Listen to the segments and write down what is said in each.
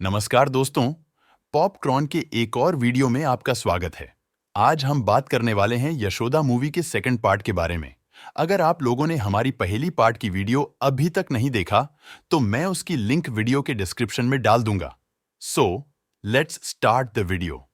नमस्कार दोस्तों, पॉपकॉर्न के एक और वीडियो में आपका स्वागत है। आज हम बात करने वाले हैं यशोदा मूवी के सेकंड पार्ट के बारे में। अगर आप लोगों ने हमारी पहली पार्ट की वीडियो अभी तक नहीं देखा, तो मैं उसकी लिंक वीडियो के डिस्क्रिप्शन में डाल दूंगा। So, let's start the video.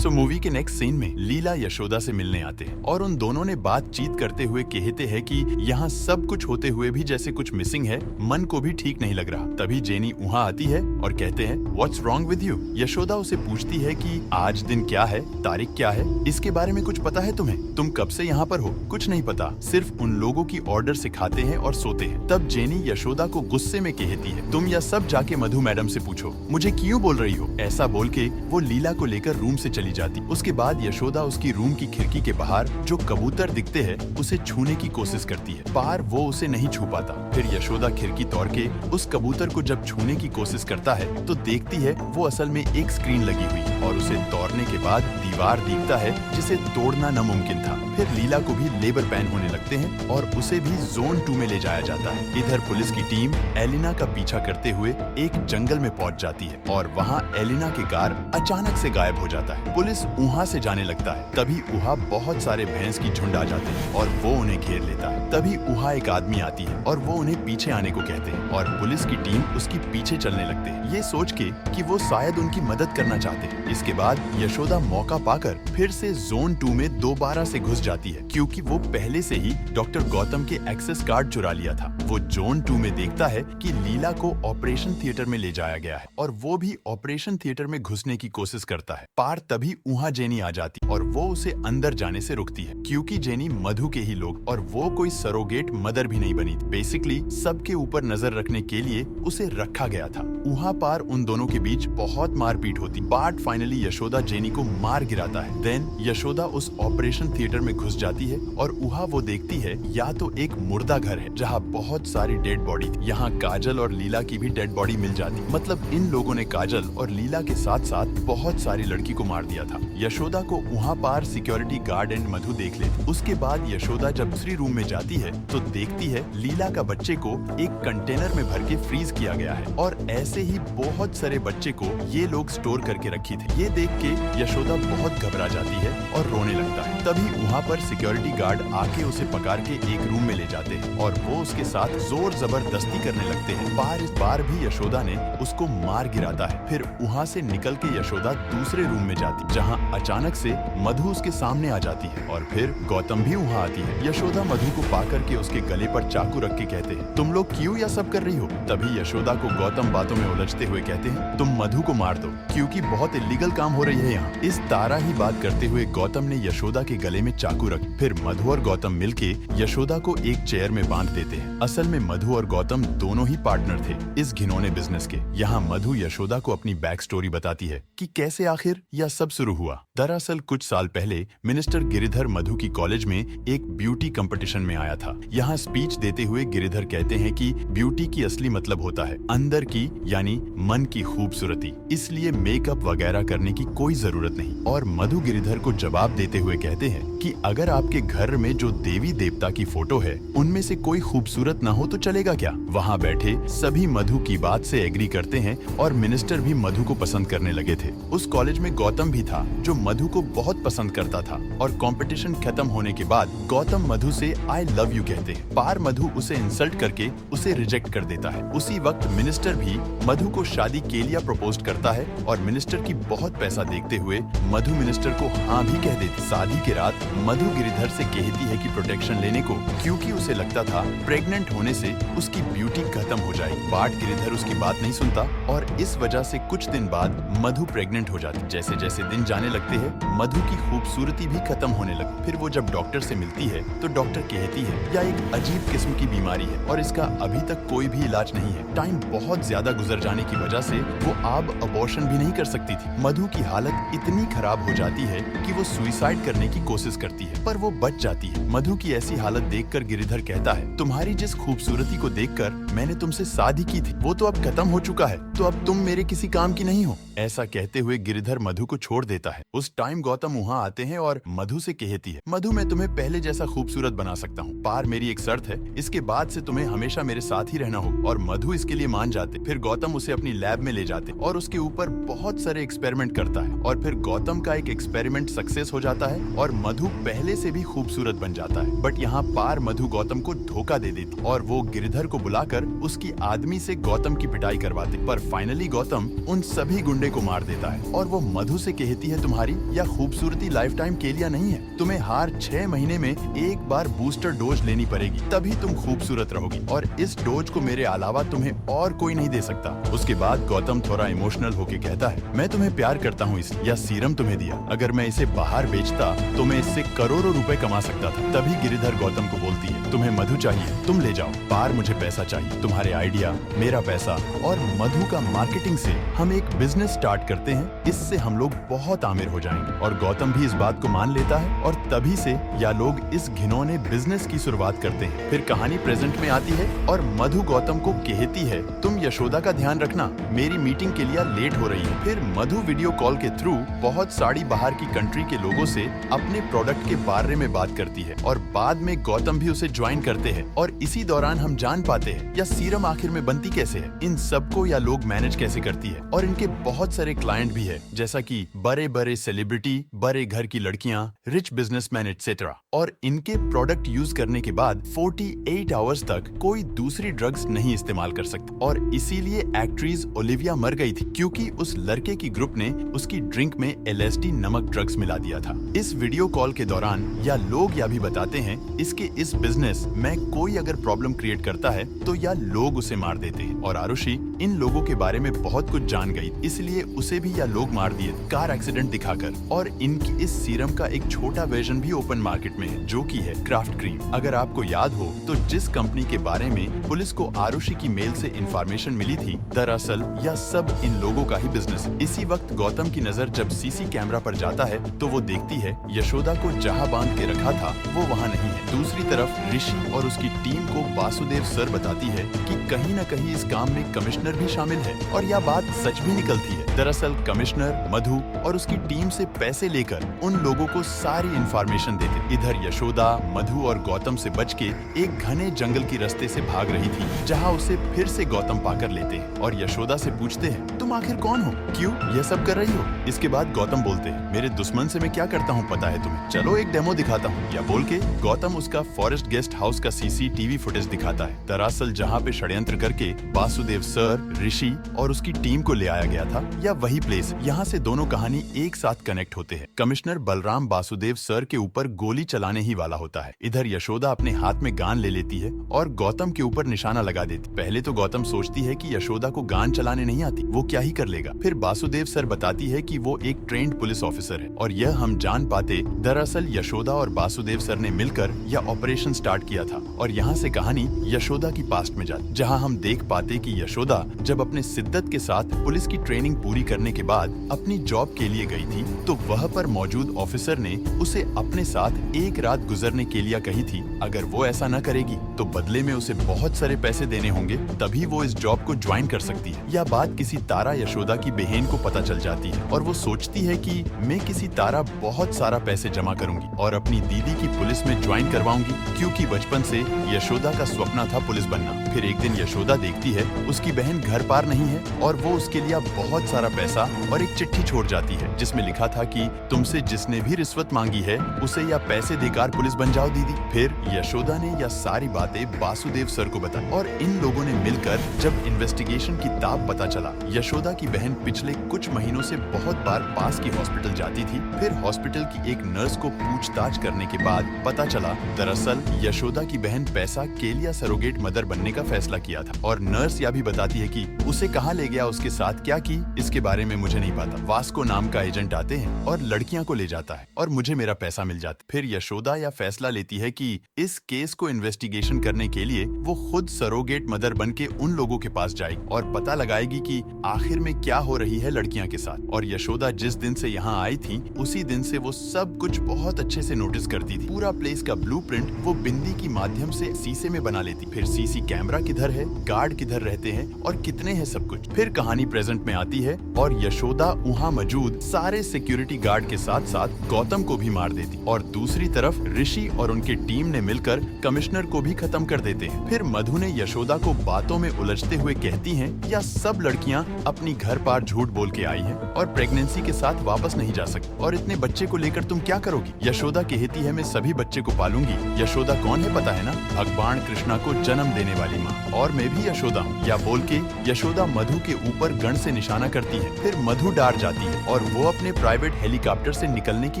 Movie के नेक्स्ट सीन में लीला यशोदा से मिलने आते हैं और उन दोनों ने बातचीत करते हुए कहते हैं कि यहाँ सब कुछ होते हुए भी जैसे कुछ मिसिंग है, मन को भी ठीक नहीं लग रहा। तभी जेनी वहाँ आती है और कहते हैं what's wrong with you. Yashoda उसे पूछती है कि आज दिन क्या है, तारीख क्या है, इसके बारे में कुछ पता है तुम्हें? तुम कब से यहाँ पर हो? कुछ नहीं पता, सिर्फ उन लोगों की ऑर्डर से खाते हैं और सोते हैं। तब जेनी यशोदा को गुस्से में कहती है तुम यह सब जाके मधु मैडम से पूछो, मुझे क्यों बोल रही हो? ऐसा बोल के वो लीला को लेकर रूम से चली जाती। उसके बाद यशोदा उसकी रूम की खिड़की के बाहर जो कबूतर दिखते हैं उसे छूने की कोशिश करती है, पर वो उसे नहीं छू पाता। फिर यशोदा खिड़की तोड़ के उस कबूतर को जब छूने की कोशिश करता है तो देखती है वो असल में एक स्क्रीन लगी हुई और उसे तोड़ने के बाद दीवार दिखता है जिसे तोड़ना नामुमकिन था। फिर लीला को भी लेबर पेन होने लगते हैं और उसे भी जोन 2 में ले जाया जाता है। इधर पुलिस की टीम एलिना का पीछा करते हुए एक जंगल में पहुंच जाती है और वहाँ एलिना की कार अचानक से गायब हो जाता है। पुलिस वहाँ से जाने लगता है। तभी वहाँ बहुत सारे भैंस की झुंड आ जाते हैं और वो उन्हें घेर लेता है। तभी वहाँ एक आदमी आती है और वो उन्हें पीछे आने को कहते हैं और पुलिस की टीम उसकी पीछे चलने लगते हैं, ये सोच के कि वो शायद उनकी मदद करना चाहते हैं। इसके बाद यशोदा मौका पाकर फिर से जोन 2 में दोबारा से घुस जाती है, क्योंकि वो पहले से ही डॉक्टर गौतम के एक्सेस कार्ड चुरा लिया था। वो जोन 2 में देखता है कि लीला को ऑपरेशन थिएटर में ले जाया गया है और वो भी ऑपरेशन थिएटर में घुसने की कोशिश करता है, पर तभी वहाँ जेनी आ जाती और वो उसे अंदर जाने से रोकती है, क्योंकि जेनी मधु के ही लोग और वो कोई सरोगेट मदर भी नहीं बनी थी। बेसिकली सबके ऊपर नजर रखने के लिए उसे रखा गया था। वहाँ पर उन दोनों के बीच बहुत मारपीट होती, बट फाइनली यशोदा जेनी को मार गिराता है। देन यशोदा उस ऑपरेशन थिएटर में घुस जाती है और वहाँ वो देखती है या तो एक मुर्दा घर है जहाँ बहुत सारी डेड बॉडी थी। यहाँ काजल और लीला की भी डेड बॉडी मिल जाती, मतलब इन लोगों ने काजल और लीला के साथ साथ बहुत सारी लड़की को मार दिया था। यशोदा को वहाँ पर सिक्योरिटी गार्ड एंड मधु देख लेती। उसके बाद यशोदा जब दूसरी रूम में जाती है तो देखती है लीला का बच्चे को एक कंटेनर में भर के फ्रीज किया गया है और ऐसे ही बहुत सारे बच्चे को ये लोग स्टोर करके रखी थे। ये देख के यशोदा बहुत घबरा जाती है और रोने लगता है। तभी वहाँ पर सिक्योरिटी गार्ड आके उसे पकड़ के एक रूम में ले जाते हैं और वो उसके साथ जोर जबरदस्ती करने लगते हैं, पर इस बार भी यशोदा ने उसको मार गिराता है। फिर वहाँ से निकल के यशोदा दूसरे रूम में जाती, जहाँ अचानक से मधु उसके सामने आ जाती है और फिर गौतम भी वहाँ आती है। यशोदा मधु को पाकर के उसके गले पर चाकू रख के कहते हैं तुम लोग क्यों यह सब कर रही हो? तभी यशोदा को गौतम बातों में उलझते हुए कहते हैं तुम मधु को मार दो, क्योंकि बहुत इलीगल काम हो रही है यहाँ। इस तारा ही बात करते हुए गौतम ने यशोदा के गले में चाकू रख, फिर मधु और गौतम मिलके यशोदा को एक चेयर में बांध देते हैं। असल में मधु और गौतम दोनों ही पार्टनर थे इस घिनौने बिजनेस के। यहाँ मधु यशोदा को अपनी बैक स्टोरी बताती है कि कैसे आखिर यह सब शुरू हुआ। दरअसल कुछ साल पहले मिनिस्टर गिरिधर मधु की कॉलेज में एक ब्यूटी कंपटीशन में आया था। यहाँ स्पीच देते हुए गिरिधर कहते हैं कि ब्यूटी की असली मतलब होता है अंदर की यानी मन की खूबसूरती, इसलिए मेकअप वगैरह करने की कोई जरूरत नहीं। और मधु गिरिधर को जवाब देते हुए कहते हैं कि अगर आपके घर में जो देवी देवता की फोटो है उनमें से कोई खूबसूरत ना हो तो चलेगा क्या? वहाँ बैठे सभी मधु की बात से एग्री करते हैं और मिनिस्टर भी मधु को पसंद करने लगे थे। उस कॉलेज में गौतम भी था जो मधु को बहुत पसंद करता था और कंपटीशन खत्म होने के बाद गौतम मधु से आई लव यू कहते हैं, पर मधु उसे इंसल्ट करके उसे रिजेक्ट कर देता है। उसी वक्त मिनिस्टर भी मधु को शादी के लिए प्रपोज करता है और मिनिस्टर की बहुत पैसा देखते हुए मधु मिनिस्टर को हाँ भी कह देती। शादी की रात मधु गिरिधर से कहती है कि प्रोटेक्शन लेने को, क्योंकि उसे लगता था प्रेग्नेंट होने से उसकी ब्यूटी खत्म हो जाएगी। बट गिरिधर उसकी बात नहीं सुनता और इस वजह से कुछ दिन बाद मधु प्रेग्नेंट हो जाती। जैसे जैसे दिन जाने लगते हैं मधु की खूबसूरती भी खत्म होने लगती। फिर वो जब डॉक्टर से मिलती है तो डॉक्टर कहती है यह एक अजीब किस्म की बीमारी है और इसका अभी तक कोई भी इलाज नहीं है। टाइम बहुत ज्यादा गुजर जाने की वजह से वो अब अबॉर्शन भी नहीं कर सकती थी, मधु की हालत इतनी खराब हो जाती है कि वो सुसाइड करने की कोशिश करती है, पर वो बच जाती है। मधु की ऐसी हालत देखकर गिरिधर कहता है, तुम्हारी जिस खूबसूरती को देखकर मैंने तुमसे शादी की थी, वो तो अब खत्म हो चुका है, तो अब तुम मेरे किसी काम की नहीं हो। ऐसा कहते हुए गिरिधर मधु को छोड़ देता है। उस टाइम गौतम वहाँ आते हैं और मधु से कहती है, मधु मैं तुम्हें पहले जैसा खूबसूरत बना सकता हूँ, पार मेरी एक शर्त है, इसके बाद से तुम्हें हमेशा मेरे साथ ही रहना होगा। और मधु इसके लिए मान जाते। फिर गौतम उसे अपनी लैब में ले जाते और उसके ऊपर बहुत सारे एक्सपेरिमेंट करता है और फिर गौतम का एक एक्सपेरिमेंट सक्सेस हो जाता है और मधु पहले से भी खूबसूरत बन जाता है। बट यहाँ पार मधु गौतम को धोखा दे देती और वो गिरिधर को बुलाकर उसकी आदमी से गौतम की पिटाई करवाते। पर फाइनली गौतम उन सभी गुंडे को मार देता है और वो मधु से कहती है, तुम्हारी यह खूबसूरती लाइफ टाइम के लिए नहीं है, तुम्हें हर 6 महीने में एक बार बूस्टर डोज लेनी पड़ेगी, तभी तुम खूबसूरत रहोगी और इस डोज को मेरे अलावा तुम्हें और कोई नहीं दे सकता। उसके बाद गौतम थोड़ा इमोशनल होके कहता है, मैं तुम्हें प्यार करता हूँ, इस यह सीरम तुम्हें दिया, अगर मैं इसे बाहर बेचता तो मैं इससे करोड़ों रुपए कमा सकता था। तभी गिरिधर गौतम को बोलती है, तुम्हें मधु चाहिए, तुम ले जाओ, पार मुझे पैसा चाहिए, तुम्हारे आइडिया, मेरा पैसा और मधु का मार्केटिंग से हम एक बिजनेस स्टार्ट करते हैं, इससे हम लोग बहुत आमिर हो जाएंगे। और गौतम भी इस बात को मान लेता है और तभी से या लोग इस घिनौने बिजनेस की शुरुआत करते हैं। फिर कहानी प्रेजेंट में आती है और मधु गौतम को कहती है, तुम यशोदा का ध्यान रखना, मेरी मीटिंग के लिए लेट हो रही है। फिर मधु वीडियो कॉल के थ्रू बहुत सारी बाहर की कंट्री के लोगों से अपने प्रोडक्ट के बारे में बात करती है और बाद में गौतम भी उसे ज्वाइन करते हैं। और इसी दौरान हम जान पाते हैं यह सीरम आखिर में बनती कैसे है, इन सबको या लोग मैनेज कैसे करती है। और इनके बहुत सारे क्लाइंट भी है, जैसा कि बड़े बड़े सेलिब्रिटी, बड़े घर की लड़कियां, रिच बिजनेसमैन एटसेट्रा। और इनके प्रोडक्ट यूज करने के बाद 48 आवर्स तक कोई दूसरी ड्रग्स नहीं इस्तेमाल कर सकते। और इसीलिए एक्ट्रेस ओलिविया मर गई थी, क्योंकि उस लड़के की ग्रुप ने उसकी ड्रिंक में LSD नमक ड्रग्स मिला दिया था। इस वीडियो कॉल के दौरान या लोग यह भी बताते हैं, इसके इस बिजनेस में कोई अगर प्रॉब्लम क्रिएट करता है तो या लोग उसे मार देते हैं। और आरुषि इन लोगों के बारे में बहुत कुछ जान गई, इसलिए उसे भी या लोग मार दिए कार एक्सीडेंट दिखाकर। और इनकी इस सीरम का एक छोटा वर्जन भी ओपन मार्केट में है, जो कि है क्राफ्ट क्रीम। अगर आपको याद हो तो जिस कंपनी के बारे में पुलिस को आरुषि की मेल से इंफॉर्मेशन मिली थी, दरअसल यह सब इन लोगों का ही बिजनेस है। इसी वक्त गौतम की नजर जब सीसी कैमरा पर जाता है तो वो देखती है यशोदा को जहां बांध के रखा था वो वहां नहीं है। दूसरी तरफ ऋषि और उसकी टीम को वासुदेव सर बताती है कि कहीं न कहीं इस काम में कमिश्नर भी शामिल है और यह बात सच भी निकलती है। दरअसल कमिश्नर मधु और उसकी टीम से पैसे लेकर उन लोगों को सारी इंफॉर्मेशन देते। इधर यशोदा मधु और गौतम से बच के एक घने जंगल की रास्ते से भाग रही थी, जहां उसे फिर से गौतम पाकर लेते हैं और यशोदा से पूछते हैं, तुम आखिर कौन हो, क्यों यह सब कर रही हो। इसके बाद गौतम बोलते हैं, मेरे दुश्मन से मैं क्या करता हूँ पता है तुम्हें, चलो एक डेमो दिखाता हूँ। या बोल के गौतम उसका फॉरेस्ट गेस्ट हाउस का CCTV फुटेज दिखाता है। दरअसल जहाँ पे षड्यंत्र करके वासुदेव सर, ऋषि और उसकी टीम को ले आया गया था, या वही प्लेस। यहाँ से दोनों कहानी एक साथ कनेक्ट होते हैं। कमिश्नर बलराम वासुदेव सर के ऊपर गोली चलाने ही वाला होता है। इधर यशोदा अपने हाथ में गान ले लेती है और गौतम के ऊपर निशाना लगा देती। पहले तो गौतम सोचती है कि यशोदा को गान चलाने नहीं आती, वो क्या ही कर लेगा। फिर वासुदेव सर बताती है कि वो एक ट्रेंड पुलिस ऑफिसर है और यह हम जान पाते दरअसल यशोदा और वासुदेव सर ने मिलकर यह ऑपरेशन स्टार्ट किया था। और यहाँ से कहानी यशोदा की पास्ट में जाती, जहाँ हम देख पाते कि यशोदा जब अपने शिद्दत के साथ पुलिस की ट्रेनिंग पूरी करने के बाद अपनी जॉब के लिए गई थी, तो वह पर मौजूद ऑफिसर ने उसे अपने साथ एक रात गुजरने के लिए कही थी। अगर वो ऐसा न करेगी तो बदले में उसे बहुत सारे पैसे देने होंगे, तभी वो इस जॉब को ज्वाइन कर सकती है। यह बात किसी तारा यशोदा की बहन को पता चल जाती है और वो सोचती है कि मैं किसी तारा बहुत सारा पैसे जमा करूंगी और अपनी दीदी की पुलिस में ज्वाइन करवाऊंगी, क्योंकि बचपन से यशोदा का सपना था पुलिस बनना। फिर एक दिन यशोदा देखती है उसकी बहन घर पार नहीं है और वो उसके लिए बहुत सारा पैसा और एक चिट्ठी छोड़ जाती है, जिसमें लिखा था कि तुमसे जिसने भी रिश्वत मांगी है उसे या पैसे देकर पुलिस बन जाओ दीदी। फिर यशोदा ने यह सारी बातें वासुदेव सर को बताई और इन लोगों ने मिलकर जब इन्वेस्टिगेशन की ताब पता चला, यशोदा की बहन पिछले कुछ महीनों से बहुत बार पास की हॉस्पिटल जाती थी। फिर हॉस्पिटल की एक नर्स को पूछताछ करने के बाद पता चला दरअसल यशोदा की बहन पैसा के लिए सरोगेट मदर बनने का फैसला किया था। और नर्स यह भी बताती है कि उसे कहाँ ले गया, उसके साथ क्या की, इसके बारे में मुझे नहीं पता। वास्को नाम का एजेंट आते हैं और लड़कियां को ले जाता है और मुझे मेरा पैसा मिल जाता। फिर यशोदा यह फैसला लेती है कि इस केस को इन्वेस्टिगेशन करने के लिए वो खुद सरोगेट मदर बन के उन लोगों के पास जाएगी और पता लगाएगी कि आखिर में क्या हो रही है लड़कियां के साथ। और यशोदा जिस दिन से यहाँ आई थी उसी दिन से वो सब कुछ बहुत अच्छे से नोटिस करती थी। पूरा प्लेस का ब्लूप्रिंट वो बिंदी की माध्यम से शीशे में बना लेती। फिर सीसी कैमरा किधर है, गार्ड किधर रहते हैं और कितने हैं, सब कुछ। फिर कहानी प्रेजेंट में आती है और यशोदा वहाँ मौजूद सारे सिक्योरिटी गार्ड के साथ साथ गौतम को भी मार देती और दूसरी तरफ ऋषि और उनकी टीम ने मिलकर कमिश्नर को भी खत्म कर देते हैं। फिर मधु ने यशोदा को बातों में उलझते हुए कहती हैं, या सब लड़कियां अपनी घर पार झूठ बोल के आई हैं और प्रेगनेंसी के साथ वापस नहीं जा सकती, और इतने बच्चे को लेकर तुम क्या करोगी? यशोदा कहती है, मैं सभी बच्चे को पालूंगी। यशोदा कौन है पता है ना? भगवान कृष्णा को जन्म देने वाली माँ, और मैं भी यशोदा हूँ, या बोल के यशोदा मधु के ऊपर गन से निशाना करती है। फिर मधु डर जाती है और वो अपने प्राइवेट हेलीकॉप्टर से निकलने की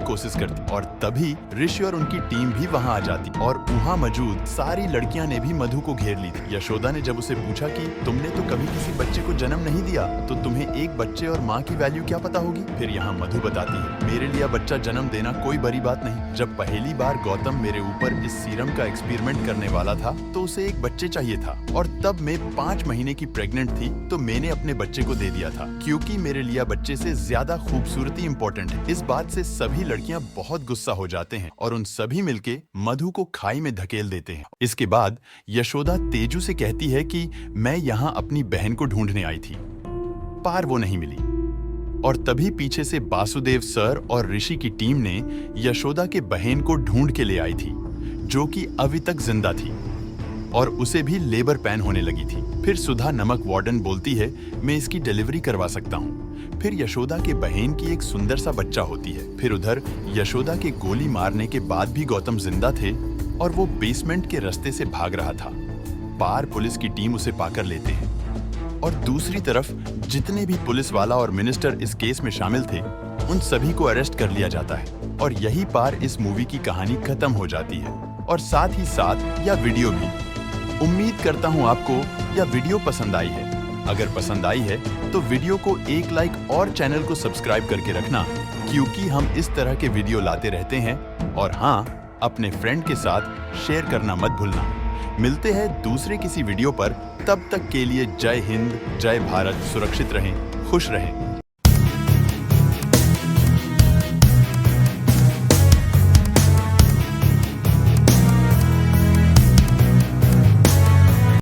कोशिश करती और तभी ऋषि और उनकी टीम भी वहाँ आ जाती और वहाँ मौजूद सारी लड़कियां ने भी मधु को घेर ली थी। यशोदा ने जब उसे पूछा कि तुमने तो कभी किसी बच्चे को जन्म नहीं दिया, तो तुम्हें एक बच्चे और माँ की वैल्यू क्या पता होगी? फिर यहाँ मधु बताती है, मेरे लिए बच्चा जन्म देना कोई बड़ी बात नहीं। जब पहली बार गौतम मेरे ऊपर इस सीरम का एक्सपेरिमेंट करने वाला था तो उसे एक बच्चे चाहिए था, और तब मैं 5 महीने की प्रेग्नेंट थी, तो मैंने अपने बच्चे को दे दिया था, क्योंकि मेरे लिए बच्चे से ज्यादा खूबसूरती इम्पोर्टेंट है। इस बात से सभी लड़कियां बहुत गुस्सा हो जाते हैं और उन सभी मिलके मधु को खाई में धकेल देते हैं। इसके बाद यशोदा तेजू से कहती है कि मैं यहाँ अपनी बहन को ढूंढने आई थी, पार वो नहीं मिली। और तभी पीछे से वासुदेव सर और ऋषि की टीम ने यशोदा के बहन को ढूंढ के ले आई थी, जो कि अभी तक जिंदा थी और उसे भी लेबर पेन होने लगी थी। फिर सुधा नमक वार्डन बोलती है, मैं इसकी डिलीवरी करवा सकता हूँ। फिर यशोदा के बहन की एक सुंदर सा बच्चा होती है। फिर उधर यशोदा के गोली मारने के बाद भी गौतम जिंदा थे और वो बेसमेंट के रास्ते से भाग रहा था। पार पुलिस की टीम उसे पाकर लेते हैं और दूसरी तरफ जितने भी पुलिस वाला और मिनिस्टर इस केस में शामिल थे उन सभी को अरेस्ट कर लिया जाता है और यही पार इस मूवी की कहानी खत्म हो जाती है, और साथ ही साथ यह वीडियो भी। उम्मीद करता हूँ आपको यह वीडियो पसंद आई है। अगर पसंद आई है तो वीडियो को एक लाइक और चैनल को सब्सक्राइब करके रखना, क्योंकि हम इस तरह के वीडियो लाते रहते हैं। और हाँ, अपने फ्रेंड के साथ शेयर करना मत भूलना। मिलते हैं दूसरे किसी वीडियो पर, तब तक के लिए जय हिंद, जय भारत, सुरक्षित रहें, खुश रहें।